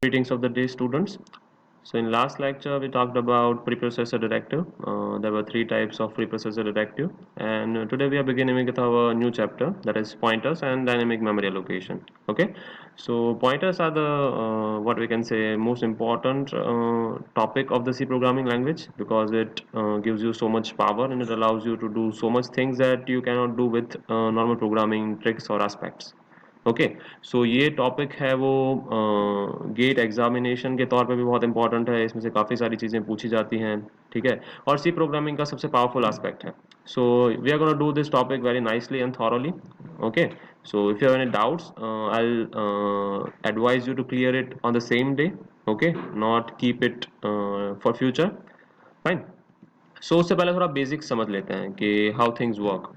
Greetings of the day, students. So in last lecture we talked about preprocessor directive. There were three types of preprocessor directive, and today we are beginning with our new chapter, that is pointers and dynamic memory allocation. Okay, so pointers are the what we can say most important topic of the C programming language, because it gives you so much power and it allows you to do so much things that you cannot do with normal programming tricks or aspects. Okay, so ये topic है वो gate examination के तौर पे भी बहुत important है, इसमें से काफ़ी सारी चीज़ें पूछी जाती हैं, ठीक है। और सी प्रोग्रामिंग का सबसे पावरफुल एस्पेक्ट है। So we are gonna do this topic very nicely and thoroughly. Okay, so if you have any doubts I advise you to clear it on the same day. Okay, not keep it for future. Fine. So उससे पहले थोड़ा basic समझ लेते हैं कि how things work.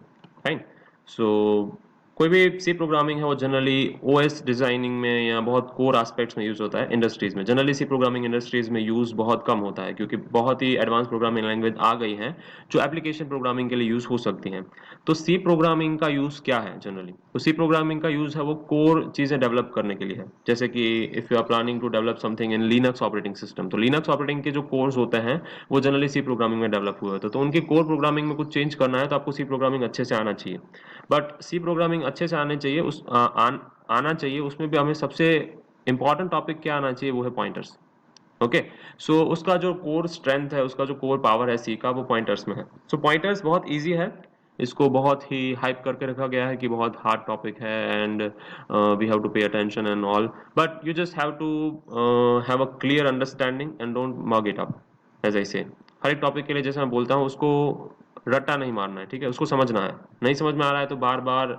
Fine. So कोई भी सी programming है वो जनरली ओएस डिजाइनिंग में या बहुत कोर एस्पेक्ट्स में यूज होता है इंडस्ट्रीज में। जनरली सी प्रोग्रामिंग इंडस्ट्रीज में यूज बहुत कम होता है, क्योंकि बहुत ही एडवांस प्रोग्रामिंग लैंग्वेज आ गई हैं जो एप्लीकेशन प्रोग्रामिंग के लिए यूज हो सकती हैं। तो सी प्रोग्रामिंग का यूज क्या है जनरली? तो सी प्रोग्रामिंग का यूज है वो कोर चीजें डेवलप करने के लिए है। जैसे कि if you are planning to develop something in Linux operating system, तो लिनक्स ऑपरेटिंग के जो कोर्स होते हैं वो जनरली सी प्रोग्रामिंग में डेवलप हुए होते हैं। तो उनकी कोर प्रोग्रामिंग में कुछ चेंज करना है तो आपको सी प्रोग्रामिंग अच्छे से आना चाहिए। बट सी प्रोग्रामिंग अच्छे से आने चाहिए आना चाहिए, उसमें भी हमें सबसे इंपॉर्टेंट टॉपिक क्या आना चाहिए, वो है पॉइंटर्स। ओके, सो उसका जो कोर स्ट्रेंथ है, उसका जो कोर पावर है सी का, वो पॉइंटर्स में है। सो पॉइंटर्स बहुत इजी है, इसको बहुत ही हाइप करके रखा गया है कि बहुत हार्ड टॉपिक है and we have to pay attention and all, but you just have to have a clear understanding and don't mug it up. As I say, हर एक टॉपिक के लिए जैसे मैं बोलता हूँ उसको रट्टा नहीं मारना है, ठीक है, उसको समझना है। नहीं समझ में आ रहा है तो बार बार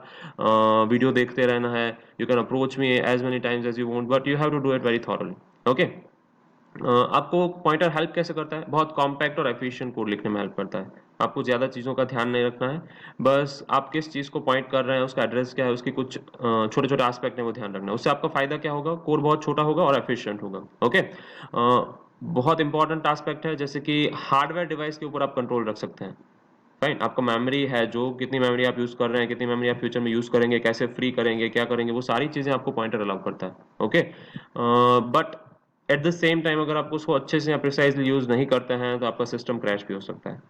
वीडियो देखते रहना है। You can approach me as many times as you want, but you have to do it very thoroughly. Okay, आपको पॉइंटर हेल्प कैसे करता है? बहुत कॉम्पैक्ट और एफिशिएंट कोड लिखने में हेल्प करता है। आपको ज़्यादा चीज़ों का ध्यान नहीं रखना है, बस आप किस चीज़ को पॉइंट कर रहे हैं, उसका एड्रेस क्या है, उसकी कुछ छोटे छोटे एस्पेक्ट है वो ध्यान रखना है। उससे आपका फायदा क्या होगा? कोड बहुत छोटा होगा और एफिशिएंट होगा। ओके, बहुत इंपॉर्टेंट एस्पेक्ट है, जैसे कि हार्डवेयर डिवाइस के ऊपर आप कंट्रोल रख सकते हैं। राइट, आपका मेमोरी है जो, कितनी मेमोरी आप यूज कर रहे हैं, कितनी मेमोरी आप फ्यूचर में यूज करेंगे, कैसे फ्री करेंगे, क्या करेंगे, वो सारी चीजें आपको पॉइंटर अलाउ करता है। Okay, but at the same time अगर आप उसको अच्छे से प्रिसाइजली यूज नहीं करते हैं तो आपका सिस्टम क्रैश भी हो सकता है।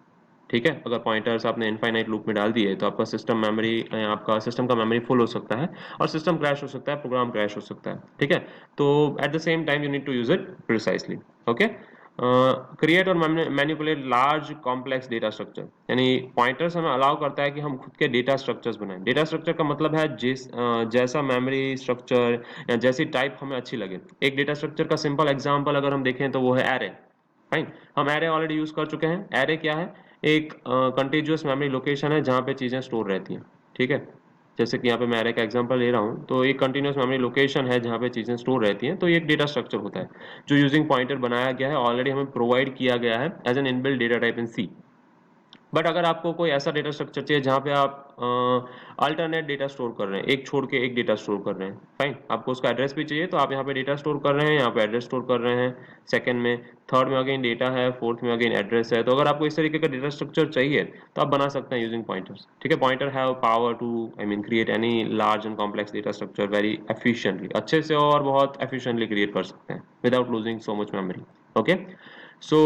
ठीक है, अगर पॉइंटर्स आपने इनफाइनाइट लूप में डाल दिए तो आपका सिस्टम मेमोरी, आपका सिस्टम का मेमोरी फुल हो सकता है और सिस्टम क्रैश हो सकता है, प्रोग्राम क्रैश हो सकता है। ठीक है, तो at the same time you need to use it precisely. Okay, create और manipulate large complex data structure, यानी पॉइंटर्स हमें अलाउ करता है कि हम खुद के डेटा स्ट्रक्चर्स बनाएं। डेटा स्ट्रक्चर का मतलब है जैसा मेमोरी स्ट्रक्चर या जैसी टाइप हमें अच्छी लगे। एक डेटा स्ट्रक्चर का सिंपल एग्जांपल अगर हम देखें तो वो है एरे। फाइन, हम एरे ऑलरेडी यूज कर चुके हैं। एरे क्या है? एक कंटिन्यूअस मेमोरी लोकेशन है जहाँ पे चीजें स्टोर रहती हैं। ठीक है, जैसे कि यहाँ पे मैं एरे का एग्जांपल ले रहा हूँ, तो एक कंटिन्यूअस मेमोरी लोकेशन है जहाँ पे चीजें स्टोर रहती हैं, तो ये एक डेटा स्ट्रक्चर होता है जो यूजिंग पॉइंटर बनाया गया है, ऑलरेडी हमें प्रोवाइड किया गया है as an inbuilt data type in C. But अगर आपको कोई ऐसा डेटा स्ट्रक्चर चाहिए जहाँ पे आप अल्टरनेट डेटा स्टोर कर रहे हैं, एक छोड़ के एक डेटा स्टोर कर रहे हैं, फाइन, आपको उसका एड्रेस भी चाहिए, तो आप यहाँ पे डेटा स्टोर कर रहे हैं, यहाँ पे एड्रेस स्टोर कर रहे हैं, सेकंड में, थर्ड में अगेन डेटा है, फोर्थ में अगेन एड्रेस है। तो अगर आपको इस तरीके का डेटा स्ट्रक्चर चाहिए तो आप बना सकते हैं यूजिंग पॉइंटर्स। ठीक है, pointer have power to I mean create any large and complex data structure very efficiently, अच्छे से और बहुत एफिशिएंटली क्रिएट कर सकते हैं without losing so much memory. Okay, so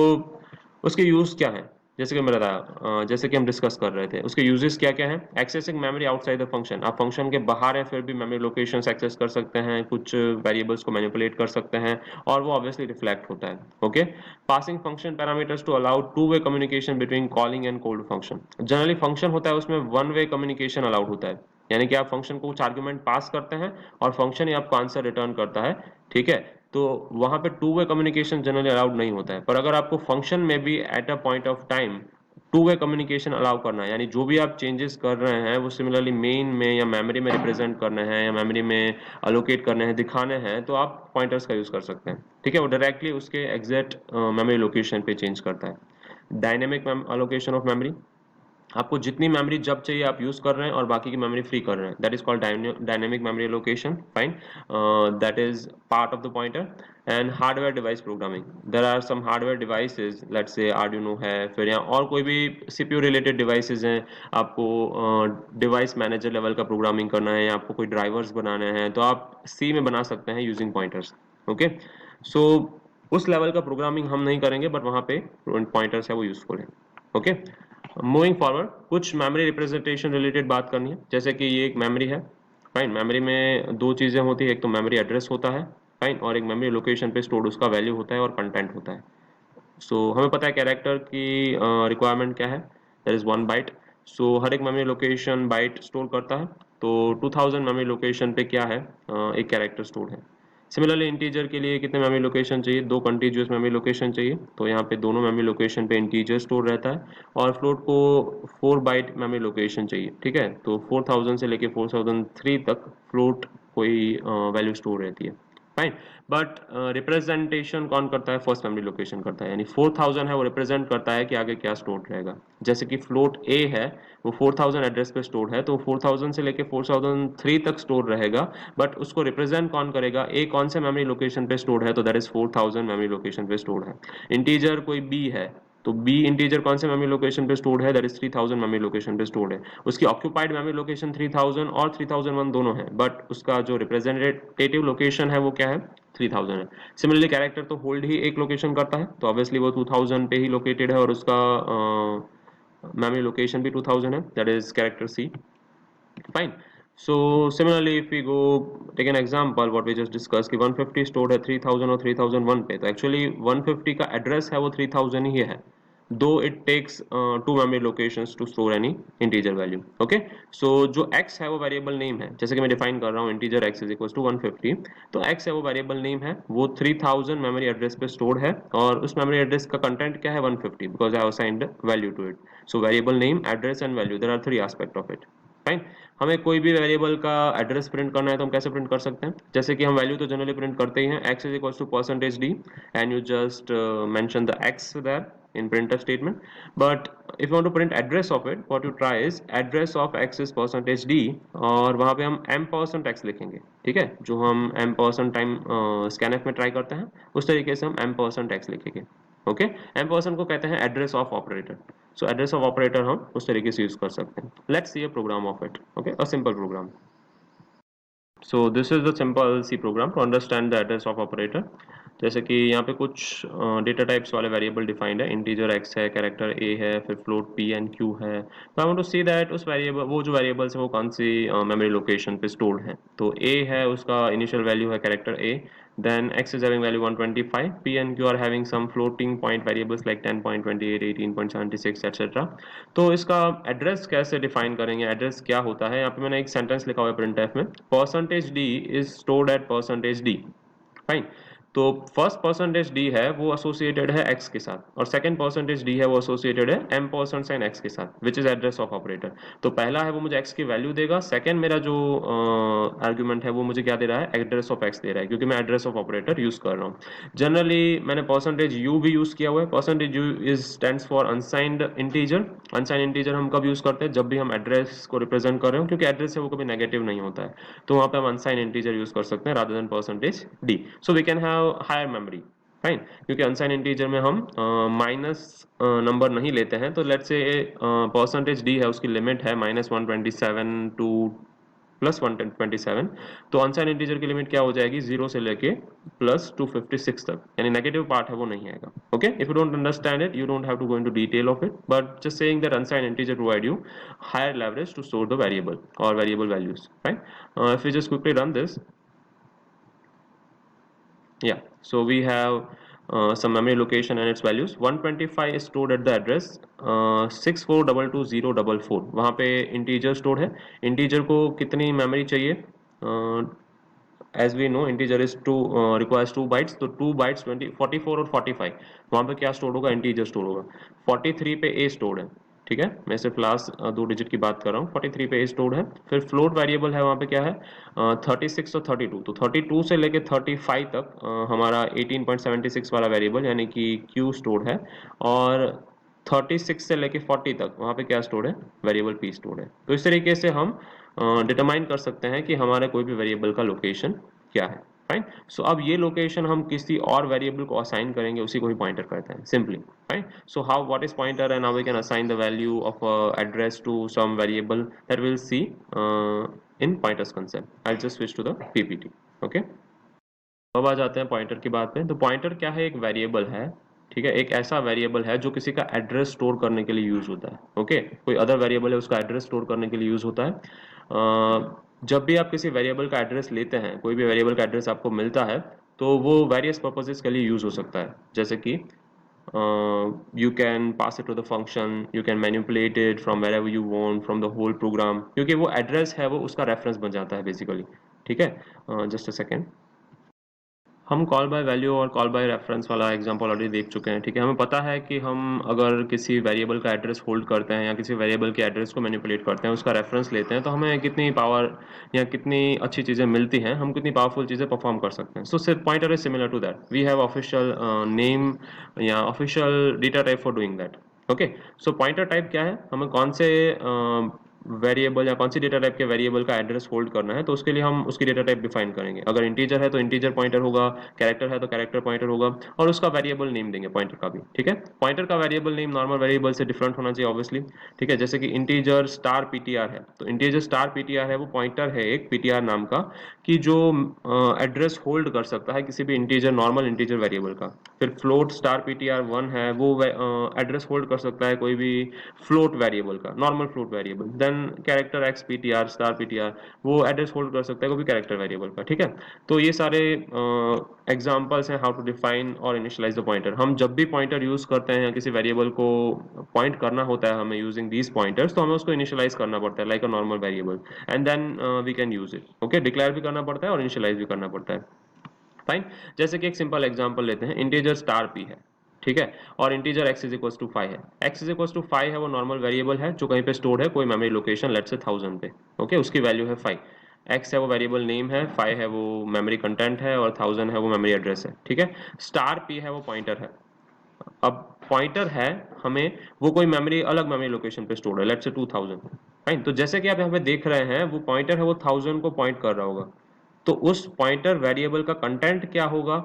उसके यूज क्या है? जैसे कि मैं बताया, जैसे कि हम डिस्कस कर रहे थे, उसके यूजेस क्या क्या हैं? Accessing memory outside the function, आप फंक्शन के बाहर हैं फिर भी मेमोरी लोकेशंस एक्सेस कर सकते हैं, कुछ वेरिएबल्स को मैनिपुलेट कर सकते हैं और वो ऑब्वियसली रिफ्लेक्ट होता है। Okay, passing function parameters to allow two way communication between calling and called function. Generally function होता है उसमें वन वे कम्युनिकेशन अलाउड होता है, यानी कि आप फंक्शन को कुछ आर्ग्यूमेंट पास करते हैं और फंक्शन ही आपको आंसर रिटर्न करता है। ठीक है, तो वहां पे to way communication generally allowed नहीं होता है, पर अगर आपको फंक्शन में भी at a point of time to way communication allow करना है, यानी जो भी आप चेंजेस कर रहे हैं वो सिमिलरली मेन में या मेमोरी में रिप्रेजेंट करने हैं या मेमोरी में अलोकेट करने हैं, दिखाने हैं, तो आप पॉइंटर्स का यूज कर सकते हैं। ठीक है, वो डायरेक्टली उसके एग्जैक्ट मेमोरी लोकेशन पे चेंज करता है। डायनेमिक अलोकेशन ऑफ मेमोरी, आपको जितनी मेमोरी जब चाहिए आप यूज कर रहे हैं और बाकी की मेमोरी फ्री कर रहे हैं, that is called dynamic memory allocation. Fine, that is part of the pointer. And hardware device programming, there are some hardware devices, let's say Arduino है, फिर या और कोई भी सीपीयू रिलेटेड डिवाइसेस हैं, आपको डिवाइस मैनेजर लेवल का programming करना है या आपको कोई ड्राइवर्स बनाने हैं, तो आप सी में बना सकते हैं यूजिंग पॉइंटर्स। ओके, सो उस लेवल का प्रोग्रामिंग हम नहीं करेंगे, बट वहाँ पे पॉइंटर्स है वो यूजफुल है। ओके, मूविंग फॉरवर्ड, कुछ मेमोरी रिप्रेजेंटेशन रिलेटेड बात करनी है। जैसे कि ये एक मेमोरी है, फाइन। मेमोरी में दो चीज़ें होती है, एक तो मेमोरी एड्रेस होता है, फाइन, और एक मेमोरी लोकेशन पे स्टोर्ड उसका वैल्यू होता है और कंटेंट होता है। सो हमें पता है कैरेक्टर की रिक्वायरमेंट क्या है, दैट इज़ 1 बाइट। सो हर एक मेमोरी लोकेशन बाइट स्टोर करता है। तो 2000 मेमोरी लोकेशन पे क्या है, एक कैरेक्टर स्टोर है। सिमिलरली इंटीजर के लिए कितने मेमोरी लोकेशन चाहिए, दो कंटीन्यूअस मेमोरी लोकेशन चाहिए। तो यहाँ पे दोनों मेमोरी लोकेशन पे इंटीजर स्टोर रहता है, और फ्लोट को 4 बाइट मेमोरी लोकेशन चाहिए। ठीक है, तो 4000 से लेके 4003 तक फ्लोट कोई वैल्यू स्टोर रहती है, फाइन। बट रिप्रेजेंटेशन कौन करता है, फर्स्ट मेमोरी लोकेशन करता है, यानी 4000 है वो रिप्रेजेंट करता है कि आगे क्या स्टोर रहेगा। जैसे कि फ्लोट ए है, वो 4000 एड्रेस पे स्टोर है, तो 4000 से लेके 4003 तक स्टोर रहेगा। बट उसको रिप्रेजेंट कौन करेगा, ए कौन से मेमोरी लोकेशन पे स्टोर है, तो दैट इज 4000 मेमोरी लोकेशन पे स्टोर है। इंटीजर कोई बी है, तो बी इंटीजर कौन से मेमोरी लोकेशन पे स्टोर्ड है, दैट इज 3000 मेमोरी लोकेशन पे स्टोर्ड है। उसकी ऑक्यूपाइड मेमोरी लोकेशन 3000 और 3001 दोनों है, बट उसका जो रिप्रेजेंटेटिव लोकेशन है वो क्या है, 3000 है। सिमिलरली कैरेक्टर तो होल्ड ही एक लोकेशन करता है, तो ऑब्वियसली वो 2000 पे ही लोकेटेड है, और उसका मेमोरी लोकेशन भी 2000 है, that is character C, fine. So similarly if we go take an example what we just discussed कि 150 stored है 3000 और 3001 पे, तो actually 150 का एड्रेस है वो 3000 ही है, though it takes two memory locations to store any integer value. Okay, so जो x है वो वेरिएबल नेम है, जैसे कि मैं डिफाइन कर रहा हूँ integer x is equal to 150, तो x है वो वेरिएबल नेम है, वो 3000 मेमोरी एड्रेस पे स्टोर्ड है, और उस मेमोरी एड्रेस का कंटेंट क्या है, 150, because I have assigned value to it. So variable name, address and value, there are three aspect of it, fine. हमें कोई भी वेरिएबल का एड्रेस प्रिंट करना है तो हम कैसे प्रिंट कर सकते हैं, जैसे कि हम वैल्यू तो जनरली प्रिंट करते ही हैं, x is equals to percentage D, and you just mention the x there in printf statement. But if you want to print address of it, what you try is address of x is percentage d, और वहाँ पे हम m% x लिखेंगे। ठीक है, जो हम m% time scanf में ट्राई करते हैं उस तरीके से हम m%x लिखेंगे। ओके, m% को कहते हैं address of operator. So address of operator हम उस तरीके से यूज कर सकते हैं। Let's see a program of it. Okay, a simple program. So this is the simple C program to understand the address of operator. जैसे कि यहाँ पे कुछ डेटा टाइप्स वाले वेरिएबल डिफाइंड है, इंटीजर x है, कैरेक्टर a है, फिर फ्लोट p एंड q है। तो I want to see that उस वेरिएबल, वो जो वेरिएबल्स है वो कौन सी मेमोरी लोकेशन पे स्टोर्ड है। तो a है, उसका इनिशियल वैल्यू है character a, then x is having value 125, p and q are having some floating point variables like 10.28, 18.76 etc. तो इसका एड्रेस कैसे डिफाइन करेंगे, एड्रेस क्या होता है, यहाँ पे मैंने एक सेंटेंस लिखा हुआ है प्रिंटफ में, percentage D is stored at percentage D, fine. तो फर्स्ट परसेंटेज डी है वो एसोसिएटेड है x के साथ, और सेकंड परसेंटेज डी है वो एसोसिएटेड है m% x के साथ, which is address of operator. तो पहला है वो मुझे x की वैल्यू देगा, सेकंड मेरा जो आर्ग्यूमेंट है वो मुझे क्या दे रहा है, एड्रेस ऑफ x दे रहा है, क्योंकि मैं एड्रेस ऑफ ऑपरेटर यूज कर रहा हूँ। जनरली मैंने परसेंटेज u भी यूज किया हुआ है। Percentage u is stands for unsigned integer. Unsigned integer हम कब यूज करते हैं, जब भी हम एड्रेस को रिप्रेजेंट कर रहे हो, क्योंकि एड्रेस है वो कभी नेगेटिव नहीं होता है, तो वहां पे हम अनसाइंड इंटीजर यूज कर सकते हैं rather than percentage D. So we can have higher memory, fine, क्योंकि अनसाइन इंटीजर में हम माइनस नंबर नहीं लेते हैं। तो लेट्स से परसेंटेज डी है, उसकी लिमिट है -127 टू +127। तो अनसाइन इंटीजर की लिमिट क्या हो जाएगी, 0 से लेके +256 तक, यानी नेगेटिव पार्ट है वो नहीं आएगा। Okay, if you don't understand it you don't have to go into detail of it, but just saying that unsigned integer provide you higher leverage to store the variable और variable values, right. If you just quickly run this, yeah, so we have some memory location and its values. 125 is stored at the address 6422044, वहाँ पे integer stored है। integer को कितनी memory चाहिए, as we know integer is two requires 2 bytes, तो 2 bytes 20 44 और 45, वहाँ पे क्या स्टोर होगा, इंटीजर स्टोर होगा। 43 पे a स्टोर्ड है, ठीक है, मैं सिर्फ लास्ट दो डिजिट की बात कर रहा हूँ। 43 पे a स्टोर्ड है। फिर फ्लोट वेरिएबल है, वहाँ पे क्या है, 36 और 32, तो 32 से लेके 35 तक हमारा 18.76 वाला वेरिएबल यानी कि q स्टोर्ड है, और 36 से लेके 40 तक वहाँ पे क्या स्टोर्ड है, वेरिएबल p स्टोर्ड है। तो इस तरीके से हम डिटरमाइन कर सकते हैं कि हमारे कोई भी वेरिएबल का लोकेशन क्या है, फाइन। सो अब ये लोकेशन हम किसी और वेरिएबल को असाइन करेंगे, उसी को ही पॉइंटर कहते हैं simply, fine. So how what is pointer, and now we can assign the value of address to some variable that will see in pointers concept. I'll just switch to the PPT. Okay. अब आ जाते हैं pointer की बात पे। तो pointer क्या है? एक वेरिएबल है, ठीक है, एक ऐसा वेरिएबल है जो किसी का एड्रेस स्टोर करने के लिए यूज होता है। ओके, कोई अदर वेरिएबल है उसका एड्रेस स्टोर करने के लिए यूज होता है। जब भी आप किसी वेरिएबल का एड्रेस लेते हैं, कोई भी वेरिएबल का एड्रेस आपको मिलता है, तो वो वेरियस पर्पसेस के लिए यूज हो सकता है। जैसे कि you can pass it to the function, you can manipulate it from wherever you want from the whole program, क्योंकि वो एड्रेस है वो उसका रेफरेंस बन जाता है बेसिकली। ठीक है, जस्ट अ सेकेंड। हम कॉल बाय वैल्यू और कॉल बाय रेफरेंस वाला एग्जांपल ऑलरेडी देख चुके हैं। ठीक है, हमें पता है कि हम अगर किसी वेरिएबल का एड्रेस होल्ड करते हैं या किसी वेरिएबल के एड्रेस को मैनिपुलेट करते हैं, उसका रेफरेंस लेते हैं, तो हमें कितनी पावर या कितनी अच्छी चीज़ें मिलती हैं, हम कितनी पावरफुल चीज़ें परफॉर्म कर सकते हैं। So pointer is similar to that, we have official name या official data type for doing that. Okay, so pointer type क्या है? हमें कौन से वेरिएबल या कौन सी डेटा टाइप के वेरिएबल का एड्रेस होल्ड करना है, तो उसके लिए हम उसकी डेटा टाइप डिफाइन करेंगे। अगर इंटीजर है तो इंटीजर पॉइंटर होगा, कैरेक्टर है तो कैरेक्टर पॉइंटर होगा, और उसका वेरिएबल नेम देंगे पॉइंटर का भी। ठीक है, पॉइंटर का वेरिएबल नेम नॉर्मल वेरिएबल से डिफरेंट होना चाहिए ऑब्वियसली। ठीक है, जैसे कि इंटीजर स्टार पीटीआर है, तो इंटीजर स्टार पीटीआर है वो पॉइंटर है एक पीटीआर नाम का, कि जो एड्रेस होल्ड कर सकता है किसी भी इंटीजर, नॉर्मल इंटीजर वेरिएबल का। फिर फ्लोट स्टार पीटीआर वन है, वो एड्रेस होल्ड कर सकता है कोई भी फ्लोट वेरिएबल का, normal float variable. Then character x PTR star PTR, वो एड्रेस होल्ड कर सकता है कोई भी कैरेक्टर वेरिएबल का। ठीक है, तो ये सारे एग्जांपल्स हैं हाउ टू डिफाइन और इनिशियलाइज द पॉइंटर। हम जब भी पॉइंटर यूज करते हैं या किसी वेरिएबल को पॉइंट करना होता है हमें यूजिंग दीज पॉइंटर्स, तो हमें उसको इनिशियलाइज करना पड़ता है like a normal variable, and then we can use it. Okay, declare भी करना पड़ता है और इनिशियलाइज भी करना पड़ता है। फाइन, जैसे कि एक सिंपल एग्जांपल लेते हैं, इंटीजर स्टार पी है, ठीक है, और integer x is equal to 5 है। x इज इक्वल टू 5 है, वो नॉर्मल वेरिएबल है जो कहीं पे स्टोर्ड है कोई मेमोरी लोकेशन, लेट्स से 1000 पे। ओके, उसकी वैल्यू है 5। x है वो वेरिएबल नेम है, 5 है वो मेमोरी कंटेंट है, और 1000 है वो मेमोरी एड्रेस है। ठीक है, स्टार p है वो पॉइंटर है। अब पॉइंटर है हमें, वो कोई मेमोरी, अलग मेमोरी लोकेशन पे स्टोर्ड है, लेट्स से 2000। फाइन, तो जैसे कि आप यहाँ पे देख रहे हैं, वो पॉइंटर है वो 1000 को पॉइंट कर रहा होगा, तो उस पॉइंटर वेरिएबल का कंटेंट क्या होगा?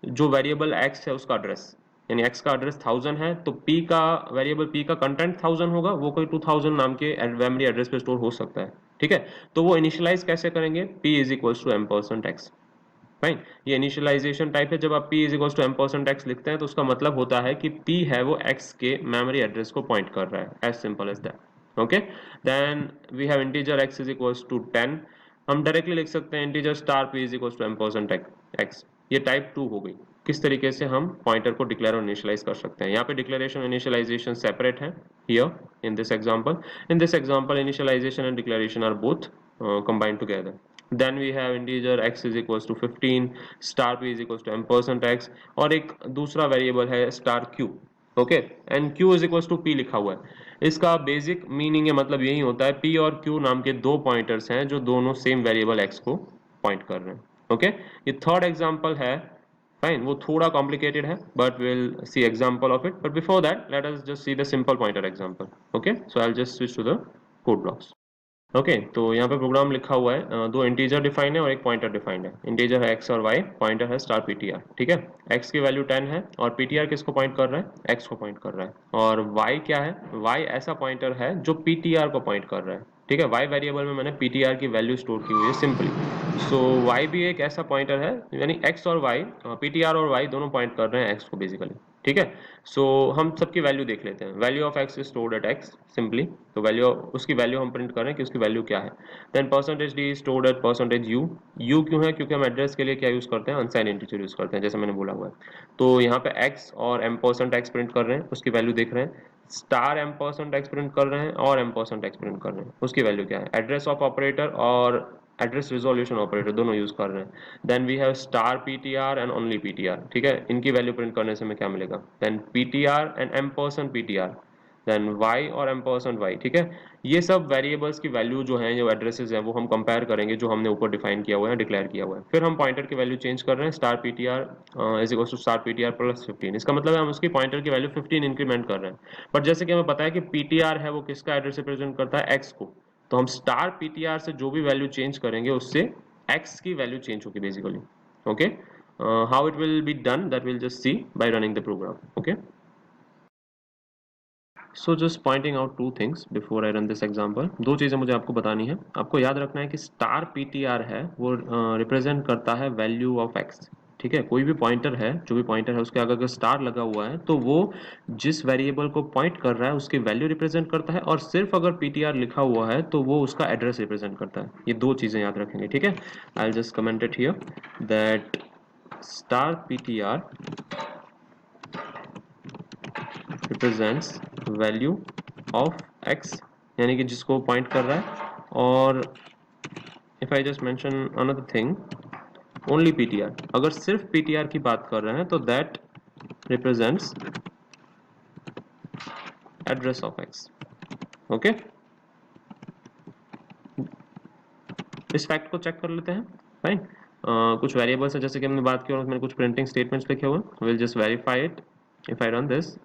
जो वेरिएबल x है उसका एड्रेस, यानी x का एड्रेस 1000 है, तो p का वेरिएबल p का कंटेंट 1000 होगा, वो कोई 2000 नाम के मेमोरी एड्रेस पे स्टोर हो सकता है। ठीक है, तो वो इनिशियलाइज कैसे करेंगे? p is equal to m%x। Fine, ये इनिशियलाइजेशन टाइप है। जब आप p is equal to m%x लिखते हैं, तो उसका मतलब होता है कि p है वो x के मेमोरी एड्रेस को पॉइंट कर रहा है, as simple as that. Okay, then we have integer x is equal to 10। हम डायरेक्टली लिख सकते हैं integer star p is equal to m%x। ये टाइप 2 हो गई। किस तरीके से हम पॉइंटर को डिक्लेयर और इनिशियलाइज कर सकते हैं? यहाँ पे डिक्लेरेशन और इनिशियलाइजेशन सेपरेट है here in this example. In this example initialization and declaration are both combined together. Then we have integer x is equals to 15, star p is equals to m%x, और एक दूसरा variable है star q। Okay, and q is equals to p लिखा हुआ है। इसका basic meaning है, मतलब यही होता है, p और q नाम के दो पॉइंटर्स हैं जो दोनों सेम वेरिएबल x को पॉइंट कर रहे हैं। ओके, ये थर्ड एग्जांपल है। फाइन, वो थोड़ा कॉम्प्लिकेटेड है, but will see example of it, but before that let us just see the simple pointer example. Okay, so I will just switch to the code blocks. Okay, तो यहाँ पे programme लिखा हुआ है, दो इंटीजर डिफाइंड है और एक पॉइंटर डिफाइंड है। इंटीजर है x और y, पॉइंटर है स्टार ptr। ठीक है, x की वैल्यू 10 है और ptr किसको पॉइंट कर रहा है? x को पॉइंट कर रहा है। और y क्या है? y ऐसा पॉइंटर है जो ptr को पॉइंट कर रहा है। ठीक है, y वेरिएबल में मैंने ptr की वैल्यू स्टोर की हुई है सिंपली। सो y भी एक ऐसा पॉइंटर है, यानी x और y, ptr और y दोनों पॉइंट कर रहे हैं x को बेसिकली। ठीक है, सो हम सबकी वैल्यू देख लेते हैं। Value of x is stored at x simply, तो वैल्यू, उसकी वैल्यू हम प्रिंट कर रहे हैं कि उसकी वैल्यू क्या है। Then percentage D stored at percentage U. U क्यों है? क्योंकि हम एड्रेस के लिए क्या यूज करते हैं? अनसाइंड इंटीजर यूज करते हैं, जैसे मैंने बोला हुआ है। तो यहाँ पे x और m%x प्रिंट कर रहे हैं, उसकी वैल्यू देख रहे हैं। स्टार m%x प्रिंट कर रहे हैं और m%x प्रिंट कर रहे हैं, उसकी वैल्यू क्या है? एड्रेस ऑफ ऑपरेटर और एड्रेस रिजोल्यूशन ऑपरेटर दोनों यूज कर रहे हैं। Then we have star PTR and only PTR. ठीक है, इनकी वैल्यू प्रिंट करने से हमें क्या मिलेगा? Then PTR and m%ptr, then y और m%y। ठीक है, ये सब वेरिएबल्स की वैल्यू जो है, जो एड्रेसेस हैं, वो हम कंपेयर करेंगे जो हमने ऊपर डिफाइन किया हुआ है, डिक्लेयर किया हुआ है। फिर हम पॉइंटर की वैल्यू चेंज कर रहे हैं, star PTR is equal to star PTR plus 15। इसका मतलब है हम उसकी पॉइंटर की वैल्यू 15 इंक्रीमेंट कर रहे हैं। बट जैसे कि हमें पता है कि पीटीआर है वो किसका एड्रेस रिप्रेजेंट करता है? x को, तो हम स्टार पीटीआर से जो भी वैल्यू चेंज करेंगे उससे x की वैल्यू चेंज होगी basically. Okay, how it will be done that will just see by running the program. Okay, so just pointing out two things before I run this example. दो चीज़ें मुझे आपको बतानी है। आपको याद रखना है कि स्टार पीटीआर है वो रिप्रेजेंट करता है वैल्यू ऑफ एक्स। ठीक है, कोई भी पॉइंटर है, जो भी पॉइंटर है उसके आगे अगर स्टार लगा हुआ है तो वो जिस वेरिएबल को पॉइंट कर रहा है उसकी वैल्यू रिप्रेजेंट करता है, और सिर्फ अगर पीटीआर लिखा हुआ है तो वो उसका एड्रेस रिप्रेजेंट करता है। ये दो चीजें याद रखेंगे, ठीक है। आई will just comment it here that star PTR represents value of x, यानी कि जिसको पॉइंट कर रहा है। और if I just mention another thing, only PTR, अगर सिर्फ पीटीआर की बात कर रहे हैं तो that represents address of x. Okay, इस फैक्ट को चेक कर लेते हैं। फाइन, कुछ वेरिएबल्स है जैसे कि हमने बात की और उसमें कुछ प्रिंटिंग स्टेटमेंट्स लिखे हुए, will just verify it if I run this.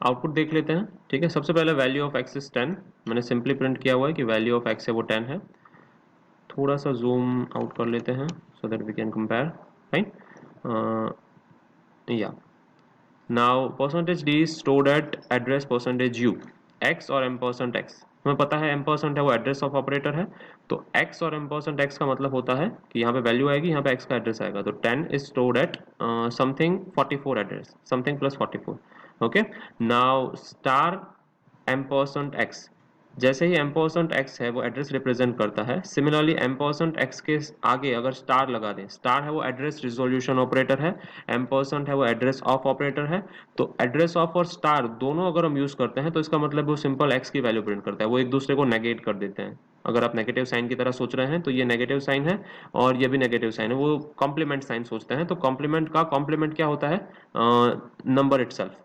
Output देख लेते हैं, ठीक है। सबसे पहले वैल्यू ऑफ एक्स इज 10, मैंने सिंपली प्रिंट किया हुआ है कि वैल्यू ऑफ एक्स है वो 10 है। थोड़ा सा जूम आउट कर लेते हैं so that we can compare. Fine, या now percentage D stored at address percentage u, x और x, हमें पता है m% है वो एड्रेस ऑफ ऑपरेटर है, तो x और m%x का मतलब होता है कि यहाँ पे वैल्यू आएगी, यहाँ पे x का एड्रेस आएगा, तो 10 is stored eight something 44 address, something plus 44। Okay, now star m%x, जैसे ही m%x है वो एड्रेस रिप्रेजेंट करता है, सिमिलरली m%x के आगे अगर स्टार लगा दें, स्टार है वो एड्रेस रिजोल्यूशन ऑपरेटर है, m% है वो एड्रेस ऑफ ऑपरेटर है, तो एड्रेस ऑफ और स्टार दोनों अगर हम यूज करते हैं तो इसका मतलब वो सिंपल x की वैल्यू प्रिंट करता है, वो एक दूसरे को नेगेट कर देते हैं। अगर आप नेगेटिव साइन की तरह सोच रहे हैं तो ये नेगेटिव साइन है और ये भी नेगेटिव साइन है, वो कॉम्प्लीमेंट साइन सोचते हैं, तो कॉम्प्लीमेंट का कॉम्प्लीमेंट क्या होता है, नंबर इटसेल्फ,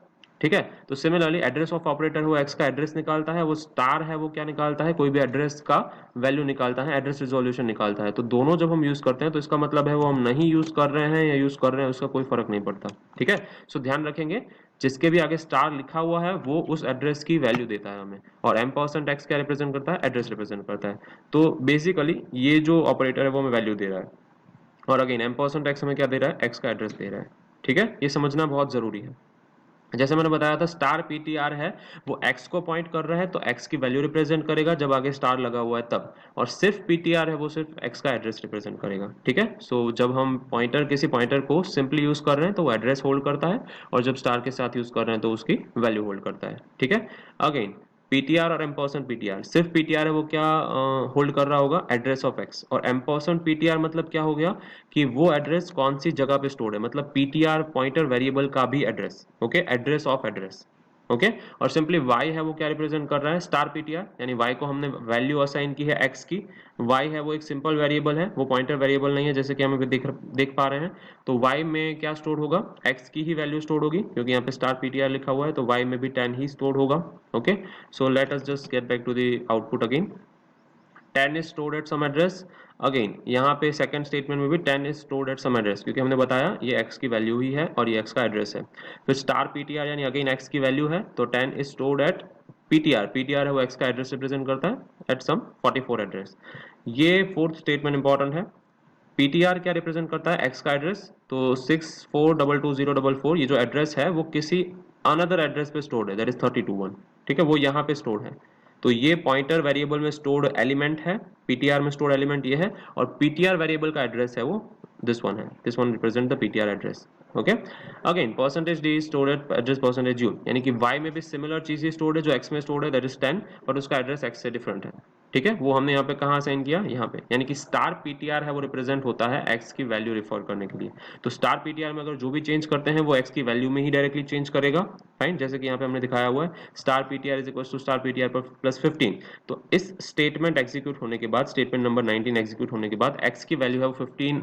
ठीक है। तो सिमिलरली एड्रेस ऑफ ऑपरेटर वो एक्स का एड्रेस निकालता है, वो स्टार है वो क्या निकालता है, कोई भी एड्रेस का वैल्यू निकालता है, एड्रेस रिजोल्यूशन निकालता है। तो दोनों जब हम यूज करते हैं तो इसका मतलब है वो हम नहीं यूज कर रहे हैं या यूज कर रहे हैं उसका कोई फर्क नहीं पड़ता, ठीक है। सो ध्यान रखेंगे, जिसके भी आगे स्टार लिखा हुआ है वो उस एड्रेस की वैल्यू देता है हमें, और m%x क्या रिप्रेजेंट करता है, एड्रेस रिप्रेजेंट करता है। तो बेसिकली ये जो ऑपरेटर है वो हमें वैल्यू दे रहा है, और अगेन m%x हमें क्या दे रहा है, x का एड्रेस दे रहा है, ठीक है। ये समझना बहुत जरूरी है। जैसे मैंने बताया था स्टार पीटीआर है वो x को पॉइंट कर रहा है, तो x की वैल्यू रिप्रेजेंट करेगा जब आगे स्टार लगा हुआ है तब, और सिर्फ पीटीआर है वो सिर्फ x का एड्रेस रिप्रेजेंट करेगा, ठीक है। सो जब हम पॉइंटर किसी पॉइंटर को सिंपली यूज कर रहे हैं तो वो एड्रेस होल्ड करता है, और जब स्टार के साथ यूज कर रहे हैं तो उसकी वैल्यू होल्ड करता है, ठीक है। अगेन पीटीआर और m% पीटीआर, सिर्फ पीटीआर है वो क्या होल्ड कर रहा होगा, एड्रेस ऑफ x, और m% पीटीआर मतलब क्या हो गया कि वो एड्रेस कौन सी जगह पे स्टोर्ड है, मतलब पीटीआर पॉइंटर वेरिएबल का भी address, okay, address of address, okay. और सिंपली y है वो क्या रिप्रेजेंट कर रहा है, स्टार पीटीआर, यानी y को हमने वैल्यू असाइन की है x की, y है वो एक सिंपल वेरिएबल है, वो पॉइंटर वेरिएबल नहीं है जैसे कि हम देख पा रहे हैं, तो y में क्या स्टोर होगा, x की ही वैल्यू स्टोर होगी, क्योंकि यहाँ पे स्टार पीटीआर लिखा हुआ है, तो y में भी 10 ही स्टोर होगा, okay. So let us just get back to the output again, 10 is stored at some address। Again यहाँ पे सेकंड स्टेटमेंट में भी 10 is stored at some address, क्योंकि हमने बताया ये x की वैल्यू ही है और ये x का एड्रेस है। फिर स्टार ptr यानी अगेन x की वैल्यू है, तो 10 is stored at ptr, ptr है वो x का एड्रेस रिप्रेजेंट करता है at some 44 एड्रेस। ये फोर्थ स्टेटमेंट इंपॉर्टेंट है। ptr क्या रिप्रेजेंट करता है, x का एड्रेस, तो 64222044 ये जो एड्रेस है वो किसी अनदर एड्रेस पे स्टोर्ड है, दैट इज 32 ठीक है, वो यहाँ पे स्टोर्ड है, तो ये पॉइंटर वेरिएबल में स्टोर्ड एलिमेंट है, पीटीआर में स्टोर्ड एलिमेंट ये है, और पीटीआर वेरिएबल का एड्रेस है वो दिस वन है, this one represent the PTR address, okay. Again percentage D stored at address percentage you, यानी कि y में भी सिमिलर चीज ही स्टोर्ड है जो x में स्टोर्ड है, दैट इज 10, बट उसका एड्रेस x से डिफरेंट है, ठीक है। वो हमने यहाँ पे कहाँ असाइन किया, यहाँ पे, यानी कि स्टार पीटीआर है वो रिप्रेजेंट होता है x की वैल्यू रिफर करने के लिए, तो स्टार पीटीआर में अगर जो भी चेंज करते हैं वो x की वैल्यू में ही डायरेक्टली चेंज करेगा, फाइन। जैसे कि यहाँ पे हमने दिखाया हुआ है star PTR is equal to star PTR plus 15, तो इस स्टेटमेंट एग्जीक्यूट होने के बाद, स्टेटमेंट नंबर 19 एग्जीक्यूट होने के बाद x की वैल्यू है वो 15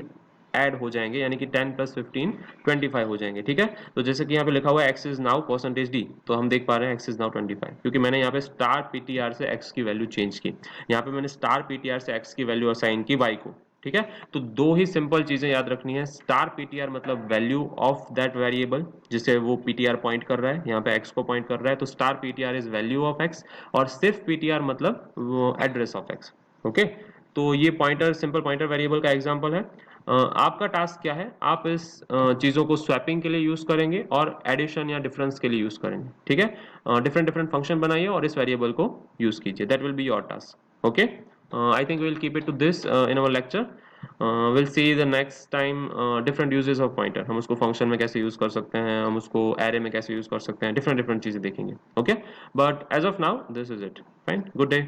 ऐड हो जाएंगे, यानी कि 10 प्लस 15 25 हो जाएंगे, ठीक है। तो जैसे कि यहाँ पे लिखा हुआ है x is now percentage D, तो हम देख पा रहे हैं x इज नाउ 25, क्योंकि मैंने यहाँ पे स्टार पीटीआर से x की वैल्यू चेंज की, यहाँ पे मैंने स्टार पीटीआर से x की वैल्यू असाइन की y को, ठीक है। तो दो ही सिंपल चीजें याद रखनी है, स्टार पीटीआर मतलब वैल्यू ऑफ दैट वेरिएबल जिसे वो पीटीआर पॉइंट कर रहा है, यहाँ पे x को पॉइंट कर रहा है, तो star PTR is value of x, और सिर्फ पीटीआर मतलब एड्रेस ऑफ x, ओके। तो ये पॉइंटर सिंपल पॉइंटर वेरिएबल का एग्जांपल है। आपका टास्क क्या है, आप इस चीज़ों को स्वैपिंग के लिए यूज़ करेंगे और एडिशन या डिफरेंस के लिए यूज़ करेंगे, ठीक है। डिफरेंट डिफरेंट फंक्शन बनाइए और इस वेरिएबल को यूज़ कीजिए, that will be your task, okay. I think we'll keep it to this in our lecture. We'll see the next time different uses of pointer. हम उसको function में कैसे use कर सकते हैं, हम उसको array में कैसे use कर सकते हैं, different different चीजें देखेंगे. Okay, but as of now this is it. Fine, good day.